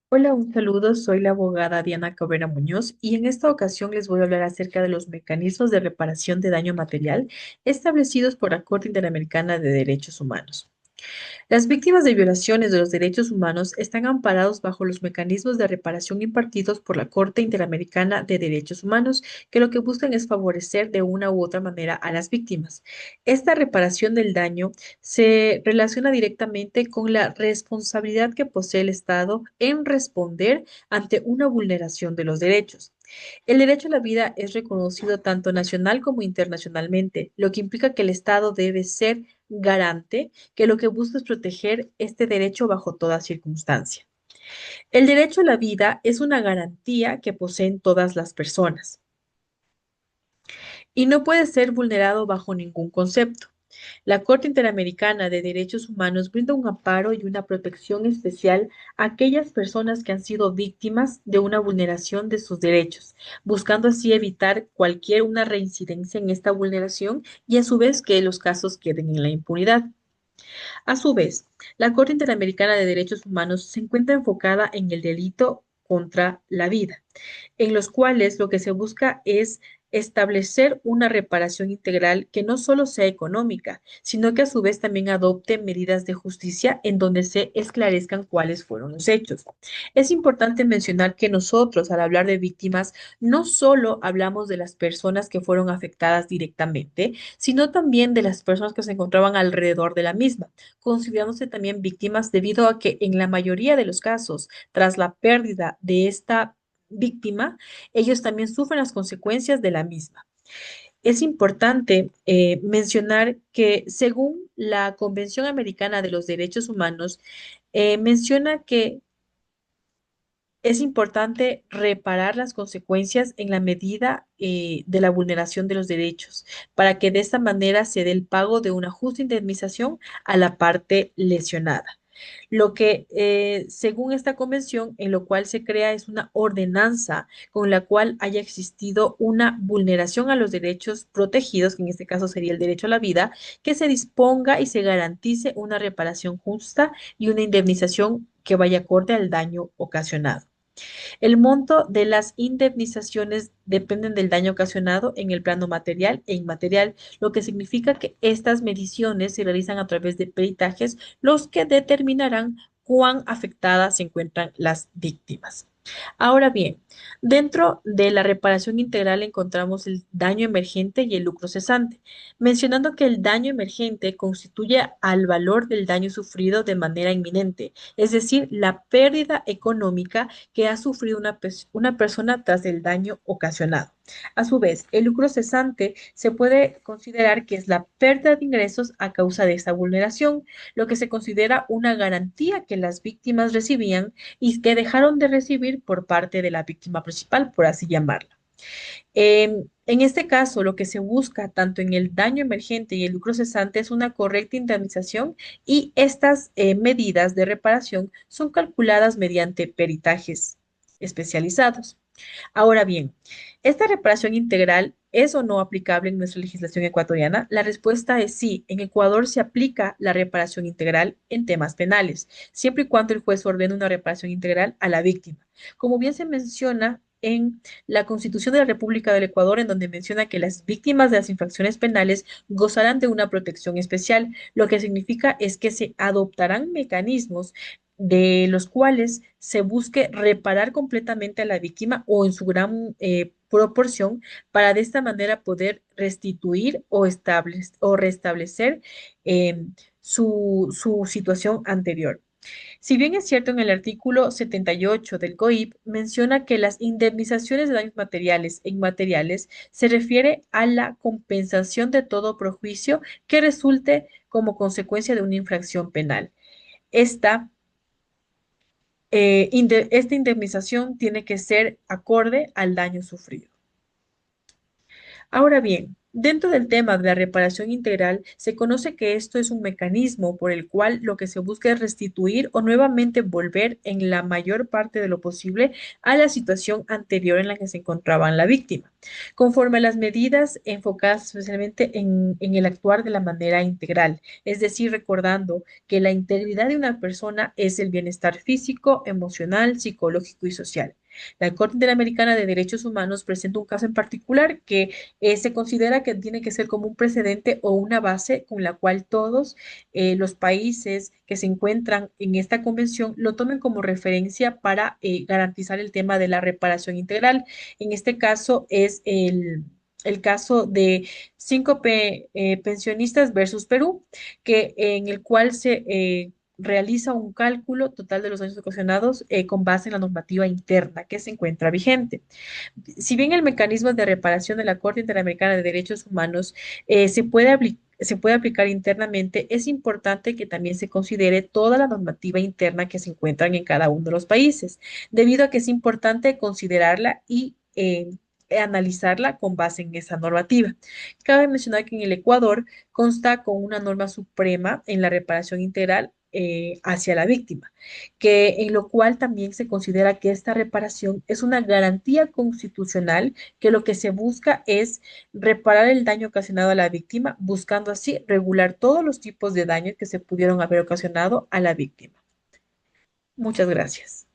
Hola, un saludo. Soy la abogada Diana Cabrera Muñoz y en esta ocasión les voy a hablar acerca de los mecanismos de reparación de daño material establecidos por la Corte Interamericana de Derechos Humanos. Las víctimas de violaciones de los derechos humanos están amparados bajo los mecanismos de reparación impartidos por la Corte Interamericana de Derechos Humanos, que lo que buscan es favorecer de una u otra manera a las víctimas. Esta reparación del daño se relaciona directamente con la responsabilidad que posee el Estado en responder ante una vulneración de los derechos. El derecho a la vida es reconocido tanto nacional como internacionalmente, lo que implica que el Estado debe ser garante que lo que busca es proteger este derecho bajo toda circunstancia. El derecho a la vida es una garantía que poseen todas las personas y no puede ser vulnerado bajo ningún concepto. La Corte Interamericana de Derechos Humanos brinda un amparo y una protección especial a aquellas personas que han sido víctimas de una vulneración de sus derechos, buscando así evitar cualquier una reincidencia en esta vulneración y a su vez que los casos queden en la impunidad. A su vez, la Corte Interamericana de Derechos Humanos se encuentra enfocada en el delito contra la vida, en los cuales lo que se busca es establecer una reparación integral que no solo sea económica, sino que a su vez también adopte medidas de justicia en donde se esclarezcan cuáles fueron los hechos. Es importante mencionar que nosotros, al hablar de víctimas, no solo hablamos de las personas que fueron afectadas directamente, sino también de las personas que se encontraban alrededor de la misma, considerándose también víctimas debido a que en la mayoría de los casos, tras la pérdida de esta víctima, ellos también sufren las consecuencias de la misma. Es importante mencionar que según la Convención Americana de los Derechos Humanos, menciona que es importante reparar las consecuencias en la medida de la vulneración de los derechos, para que de esta manera se dé el pago de una justa indemnización a la parte lesionada. Lo que, según esta convención, en lo cual se crea es una ordenanza con la cual haya existido una vulneración a los derechos protegidos, que en este caso sería el derecho a la vida, que se disponga y se garantice una reparación justa y una indemnización que vaya acorde al daño ocasionado. El monto de las indemnizaciones dependen del daño ocasionado en el plano material e inmaterial, lo que significa que estas mediciones se realizan a través de peritajes, los que determinarán cuán afectadas se encuentran las víctimas. Ahora bien, dentro de la reparación integral encontramos el daño emergente y el lucro cesante, mencionando que el daño emergente constituye al valor del daño sufrido de manera inminente, es decir, la pérdida económica que ha sufrido una persona tras el daño ocasionado. A su vez, el lucro cesante se puede considerar que es la pérdida de ingresos a causa de esta vulneración, lo que se considera una garantía que las víctimas recibían y que dejaron de recibir por parte de la víctima principal, por así llamarla. En este caso, lo que se busca tanto en el daño emergente y el lucro cesante es una correcta indemnización y estas medidas de reparación son calculadas mediante peritajes especializados. Ahora bien, ¿esta reparación integral es o no aplicable en nuestra legislación ecuatoriana? La respuesta es sí. En Ecuador se aplica la reparación integral en temas penales, siempre y cuando el juez ordene una reparación integral a la víctima. Como bien se menciona en la Constitución de la República del Ecuador, en donde menciona que las víctimas de las infracciones penales gozarán de una protección especial, lo que significa es que se adoptarán mecanismos de los cuales se busque reparar completamente a la víctima o en su gran proporción para de esta manera poder restituir o restablecer su situación anterior. Si bien es cierto en el artículo 78 del COIP menciona que las indemnizaciones de daños materiales e inmateriales se refiere a la compensación de todo perjuicio que resulte como consecuencia de una infracción penal. Esta esta indemnización tiene que ser acorde al daño sufrido. Ahora bien, Dentro del tema de la reparación integral, se conoce que esto es un mecanismo por el cual lo que se busca es restituir o nuevamente volver en la mayor parte de lo posible a la situación anterior en la que se encontraba la víctima, conforme a las medidas enfocadas especialmente en el actuar de la manera integral, es decir, recordando que la integridad de una persona es el bienestar físico, emocional, psicológico y social. La Corte Interamericana de Derechos Humanos presenta un caso en particular que se considera que tiene que ser como un precedente o una base con la cual todos los países que se encuentran en esta convención lo tomen como referencia para garantizar el tema de la reparación integral. En este caso es el caso de cinco pensionistas versus Perú, que en el cual se realiza un cálculo total de los daños ocasionados con base en la normativa interna que se encuentra vigente. Si bien el mecanismo de reparación de la Corte Interamericana de Derechos Humanos se puede aplicar internamente, es importante que también se considere toda la normativa interna que se encuentran en cada uno de los países, debido a que es importante considerarla y analizarla con base en esa normativa. Cabe mencionar que en el Ecuador consta con una norma suprema en la reparación integral hacia la víctima, que en lo cual también se considera que esta reparación es una garantía constitucional, que lo que se busca es reparar el daño ocasionado a la víctima, buscando así regular todos los tipos de daños que se pudieron haber ocasionado a la víctima. Muchas gracias.